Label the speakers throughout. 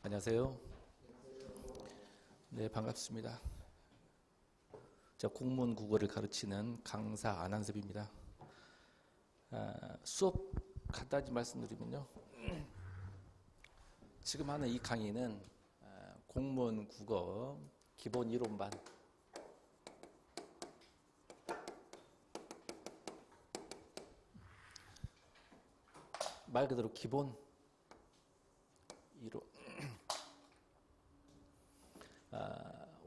Speaker 1: 안녕하세요. 네, 반갑습니다. 제가 공무원 국어를 가르치는 강사 안한섭입니다. 수업 간단히 말씀드리면요. 지금 하는 이 강의는 공무원 국어 기본 이론반 말 그대로 기본 이론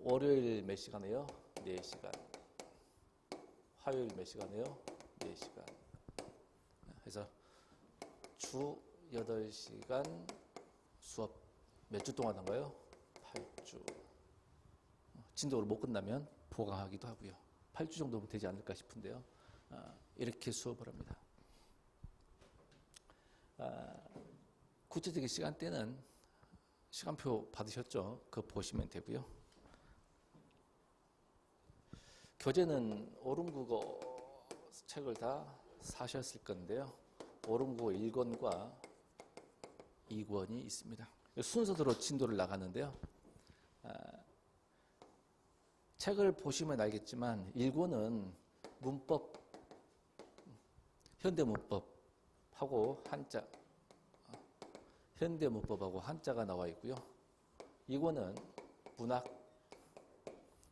Speaker 1: 월요일 몇 시간에요? 4시간. 화요일 몇 시간에요? 4시간. 그래서 주 8시간 수업 몇 주 동안 한가요? 8주. 진도를 못 끝나면 보강하기도 하고요. 8주 정도면 되지 않을까 싶은데요. 이렇게 수업을 합니다. 구체적인 시간대는 시간표 받으셨죠? 그거 보시면 되고요. 교재는 옳음국어 책을 다 사셨을 건데요. 옳음국어 1권과 2권이 있습니다. 순서대로 진도를 나가는데요. 책을 보시면 알겠지만 1권은 문법, 현대문법하고 한자, 현대문법하고 한자가 나와 있고요. 2권은 문학,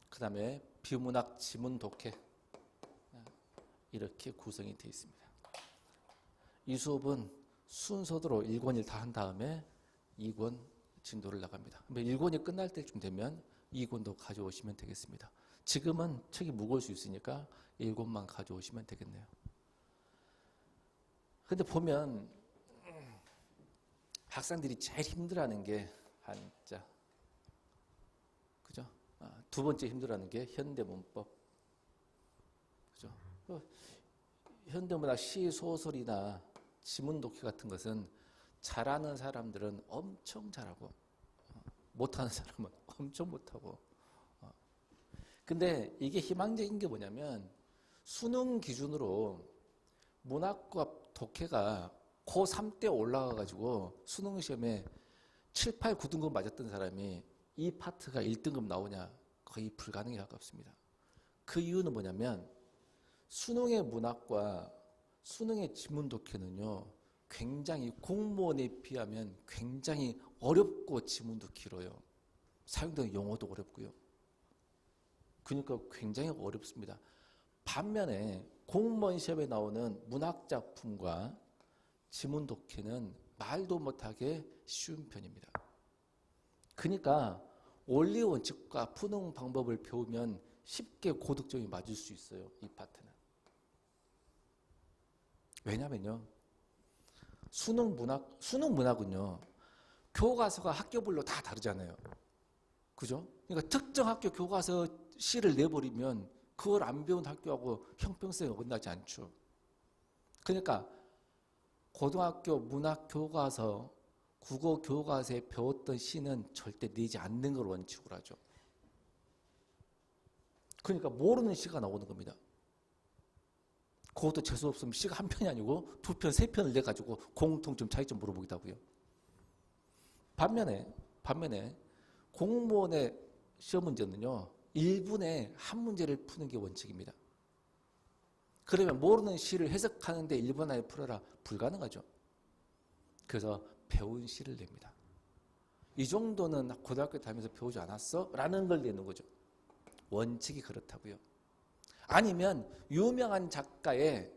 Speaker 1: 그 다음에 비문학, 지문, 독해 이렇게 구성이 되어 있습니다. 이 수업은 순서대로 1권을 다 한 다음에 2권 진도를 나갑니다. 1권이 끝날 때쯤 되면 2권도 가져오시면 되겠습니다. 지금은 책이 무거울 수 있으니까 1권만 가져오시면 되겠네요. 근데 보면 학생들이 제일 힘들어하는 게 한자, 그죠? 두 번째 힘들어하는 게 현대문법, 그죠? 현대문학 시, 소설이나 지문 독해 같은 것은 잘하는 사람들은 엄청 잘하고 못하는 사람은 엄청 못하고. 근데 이게 희망적인 게 뭐냐면 수능 기준으로 문학과 독해가 고3 때 올라가가지고 수능 시험에 7, 8, 9등급 맞았던 사람이 이 파트가 1등급 나오냐? 거의 불가능에 가깝습니다. 그 이유는 뭐냐면 수능의 문학과 수능의 지문 독해는요, 굉장히 공무원에 비하면 굉장히 어렵고 지문도 길어요. 사용되는 용어도 어렵고요. 그러니까 굉장히 어렵습니다. 반면에 공무원 시험에 나오는 문학 작품과 지문 독해는 말도 못하게 쉬운 편입니다. 그러니까 원리 원칙과 푸는 방법을 배우면 쉽게 고득점이 맞을 수 있어요. 이 파트는. 왜냐면요, 수능 문학은요, 교과서가 학교별로 다 다르잖아요. 그죠? 그러니까 특정 학교 교과서 시를 내버리면 그걸 안 배운 학교하고 형평성이 어긋나지 않죠. 그러니까 고등학교 문학 교과서, 국어 교과서에 배웠던 시는 절대 내지 않는 걸 원칙으로 하죠. 그러니까 모르는 시가 나오는 겁니다. 그것도 재수 없으면 시가 한 편이 아니고 2편, 3편을 내가지고 공통점 차이점 물어보기도 하고요. 반면에 공무원의 시험 문제는요, 1분에 한 문제를 푸는 게 원칙입니다. 그러면 모르는 시를 해석하는데 1분 안에 풀어라. 불가능하죠. 그래서 배운 시를 냅니다. 이 정도는 고등학교 다니면서 배우지 않았어? 라는 걸 내는 거죠. 원칙이 그렇다고요. 아니면 유명한 작가의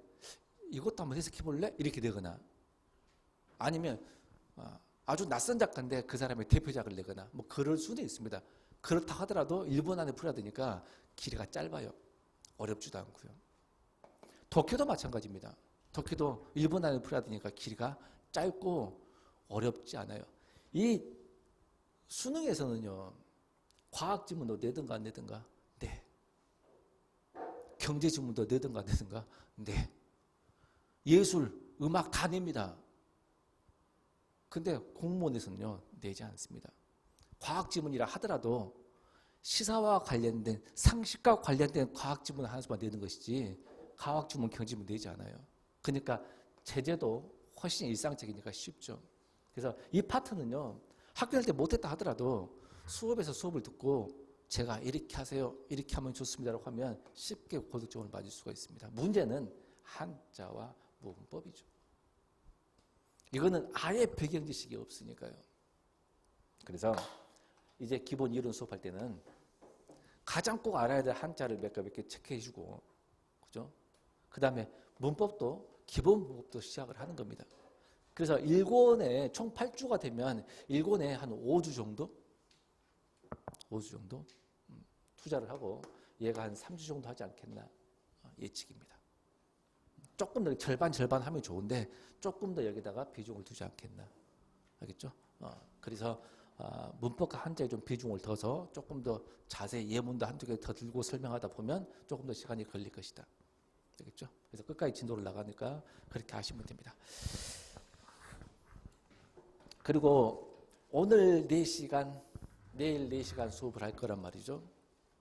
Speaker 1: 이것도 한번 해석해 볼래? 이렇게 되거나, 아니면 아주 낯선 작가인데 그 사람의 대표작을 내거나, 뭐 그럴 수도 있습니다. 그렇다 하더라도 1분 안에 풀어야 되니까 길이가 짧아요. 어렵지도 않고요. 독해도 마찬가지입니다. 독해도 1분 안에 풀어야 되니까 길이가 짧고 어렵지 않아요. 이 수능에서는요, 과학 지문도 내든가 안 내든가, 네. 경제 지문도 내든가 안 내든가, 네. 예술, 음악 다 냅니다. 근데 공무원에서는요, 내지 않습니다. 과학 지문이라 하더라도 시사와 관련된, 상식과 관련된 과학 지문 한 수만 내는 것이지 과학 지문, 경제 지문 내지 않아요. 그러니까 제재도 훨씬 일상적이니까 쉽죠. 그래서 이 파트는요, 학교 다닐 때 못했다 하더라도 수업에서 수업을 듣고 제가 이렇게 하세요, 이렇게 하면 좋습니다라고 하면 쉽게 고득점을 맞을 수가 있습니다. 문제는 한자와 문법이죠. 이거는 아예 배경 지식이 없으니까요. 그래서 이제 기본 이론 수업할 때는 가장 꼭 알아야 될 한자를 몇 개 체크해 주고, 그죠? 그 다음에 문법도, 기본 문법도 시작을 하는 겁니다. 그래서 1권에 총 8주가 되면 1권에 한 5주 정도? 5주 정도? 투자를 하고 얘가 한 3주 정도 하지 않겠나 예측입니다. 조금 더 절반 하면 좋은데 조금 더 여기다가 비중을 두지 않겠나. 알겠죠? 그래서 문법과 한자에 좀 비중을 둬서 조금 더 자세히 예문도 한두 개 더 들고 설명하다 보면 조금 더 시간이 걸릴 것이다. 알겠죠? 그래서 끝까지 진도를 나가니까 그렇게 하시면 됩니다. 그리고 오늘 4시간, 내일 4시간 수업을 할 거란 말이죠.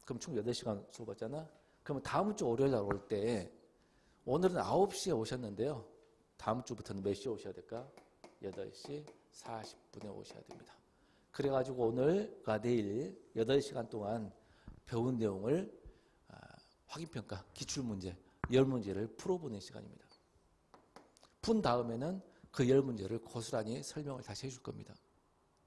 Speaker 1: 그럼 총 8시간 수업하잖아. 그러면 다음 주 월요일 날 올 때 오늘은 9시에 오셨는데요. 다음 주부터는 몇 시에 오셔야 될까? 8시 40분에 오셔야 됩니다. 그래가지고 오늘과 내일 8시간 동안 배운 내용을 확인평가, 기출문제, 10문제를 풀어보는 시간입니다. 푼 다음에는 그 10문제를 고스란히 설명을 다시 해줄 겁니다.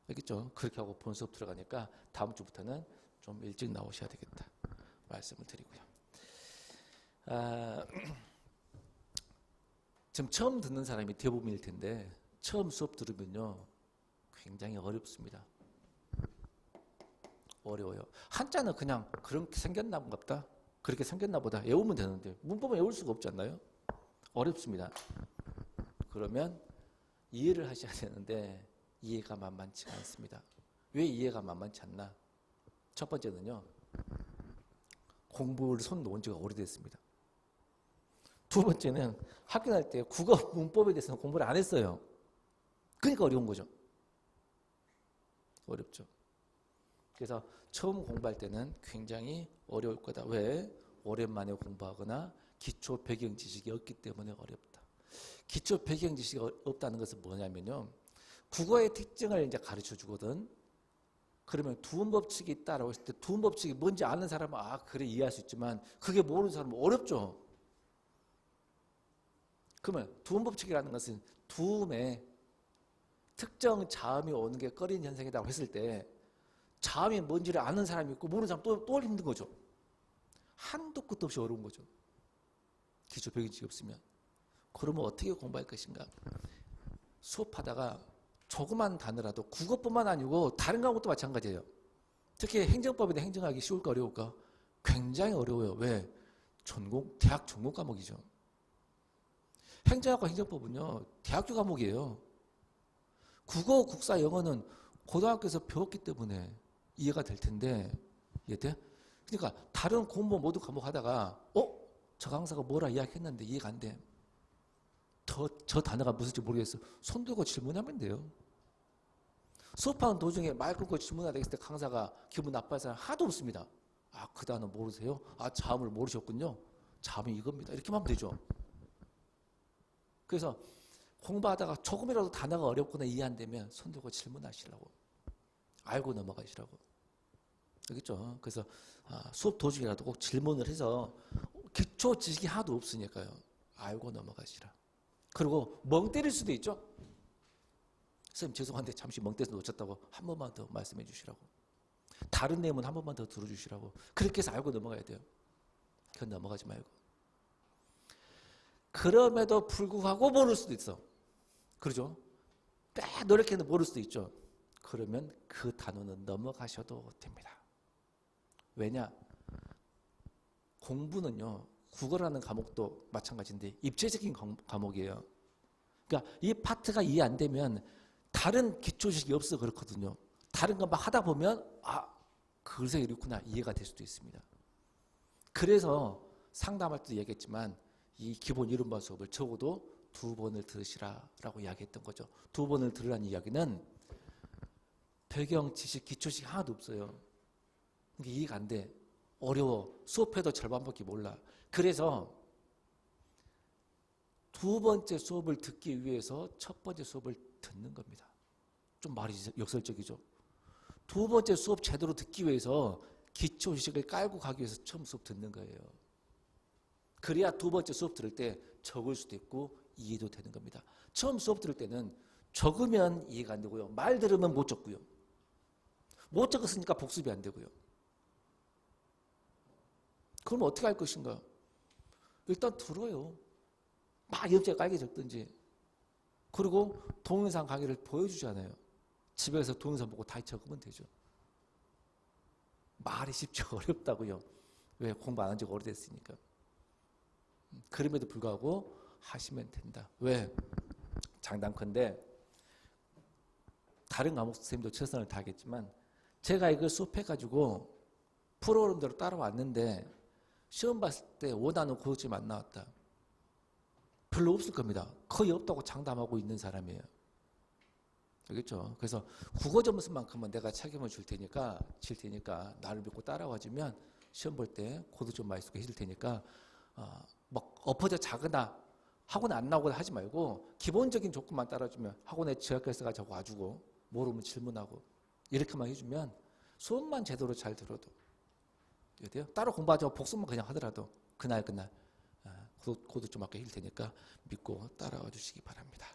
Speaker 1: 알겠죠? 그렇게 하고 본 수업 들어가니까 다음 주부터는 좀 일찍 나오셔야 되겠다 말씀을 드리고요. 지금 처음 듣는 사람이 대부분일 텐데 처음 수업 들으면요 굉장히 어렵습니다. 어려워요. 한자는 그냥 그렇게 생겼나 보다. 그렇게 생겼나 보다. 외우면 되는데 문법은 외울 수가 없지 않나요? 어렵습니다. 그러면 이해를 하셔야 되는데 이해가 만만치가 않습니다. 왜 이해가 만만치 않나? 첫 번째는요. 공부를 손 놓은 지가 오래됐습니다. 두 번째는 학교 다닐 때 국어 문법에 대해서는 공부를 안 했어요. 그러니까 어려운 거죠. 어렵죠. 그래서 처음 공부할 때는 굉장히 어려울 거다. 왜? 오랜만에 공부하거나 기초 배경 지식이 없기 때문에 어렵다. 기초 배경 지식이 없다는 것은 뭐냐면요. 국어의 특징을 이제 가르쳐 주거든. 그러면 두음 법칙이 있다라고 했을 때 두음 법칙이 뭔지 아는 사람은 그래 이해할 수 있지만 그게 모르는 사람은 어렵죠. 그러면 두음 법칙이라는 것은 두음에 특정 자음이 오는 게 꺼린 현상이라고 했을 때 자음이 뭔지를 아는 사람이 있고 모르는 사람 또 힘든 거죠. 한도 끝도 없이 어려운 거죠. 기초 배경 지식이 없으면. 그러면 어떻게 공부할 것인가? 수업하다가 조그만 단어라도 국어뿐만 아니고 다른 과목도 마찬가지예요. 특히 행정법인데 행정하기 쉬울까 어려울까? 굉장히 어려워요. 왜? 대학 전공 과목이죠. 행정학과 행정법은요. 대학교 과목이에요. 국어, 국사, 영어는 고등학교에서 배웠기 때문에 이해가 될 텐데 이해돼? 그러니까 다른 공부 모든 과목 하다가 저 강사가 뭐라 이야기했는데 이해가 안 돼. 저 단어가 무슨지 모르겠어. 손 들고 질문하면 돼요. 수업하는 도중에 말 끊고 질문하다 했을 때 강사가 기분 나빠할 사람 하나도 없습니다. 그 단어 모르세요? 자음을 모르셨군요. 자음이 이겁니다. 이렇게만 하면 되죠. 그래서 공부하다가 조금이라도 단어가 어렵거나 이해 안 되면 손 들고 질문하시라고. 알고 넘어가시라고. 알겠죠? 그래서 수업 도중이라도 꼭 질문을 해서 기초 지식이 하나도 없으니까요. 알고 넘어가시라. 그리고 멍 때릴 수도 있죠. 선생님 죄송한데 잠시 멍 때려서 놓쳤다고 한 번만 더 말씀해 주시라고. 다른 내용은 한 번만 더 들어주시라고. 그렇게 해서 알고 넘어가야 돼요. 그건 넘어가지 말고. 그럼에도 불구하고 모를 수도 있어. 그러죠? 꽤 노력해도 모를 수도 있죠. 그러면 그 단어는 넘어가셔도 됩니다. 왜냐? 공부는요. 국어라는 과목도 마찬가지인데 입체적인 과목이에요. 그러니까 이 파트가 이해 안 되면 다른 기초지식이 없어 그렇거든요. 다른 거 막 하다 보면 그래서 이렇구나 이해가 될 수도 있습니다. 그래서 상담할 때도 얘기했지만 이 기본 이론반 수업을 적어도 2번을 들으시라라고 이야기했던 거죠. 2번을 들으라는 이야기는 배경 지식, 기초 지식 하나도 없어요. 그게 이해가 안 돼. 어려워. 수업해도 절반밖에 몰라. 그래서 두 번째 수업을 듣기 위해서 첫 번째 수업을 듣는 겁니다. 좀 말이 역설적이죠. 두 번째 수업 제대로 듣기 위해서 기초 지식을 깔고 가기 위해서 처음 수업 듣는 거예요. 그래야 두 번째 수업 들을 때 적을 수도 있고 이해도 되는 겁니다. 처음 수업 들을 때는 적으면 이해가 안 되고요. 말 들으면 못 적고요. 못 적었으니까 복습이 안 되고요. 그럼 어떻게 할 것인가? 일단 들어요. 막 옆에 깔게 적든지. 그리고 동영상 강의를 보여주잖아요. 집에서 동영상 보고 다 적으면 되죠. 말이 쉽죠. 어렵다고요. 왜? 공부 안 한 지가 오래됐으니까. 그럼에도 불구하고 하시면 된다. 왜? 장단컨대 다른 과목 선생님도 최선을 다하겠지만 제가 이걸 수업해가지고 프로그램대로 따라왔는데 시험 봤을 때 원하는 고득점이 안 나왔다. 별로 없을 겁니다. 거의 없다고 장담하고 있는 사람이에요. 알겠죠? 그래서 국어 점수만큼은 내가 책임을 질 테니까 나를 믿고 따라와주면 시험 볼 때 고득점 많이 쓰게 해줄 테니까 막 엎어져 자거나 학원에 안 나오거나 하지 말고 기본적인 조건만 따라주면 학원에 지역결사가 자꾸 와주고 모르면 질문하고 이렇게만 해주면 수업만 제대로 잘 들어도 돼요. 따로 공부하지 말고 복습만 그냥 하더라도 그날 고득점 맞게 해줄 테니까 믿고 따라와 주시기 바랍니다.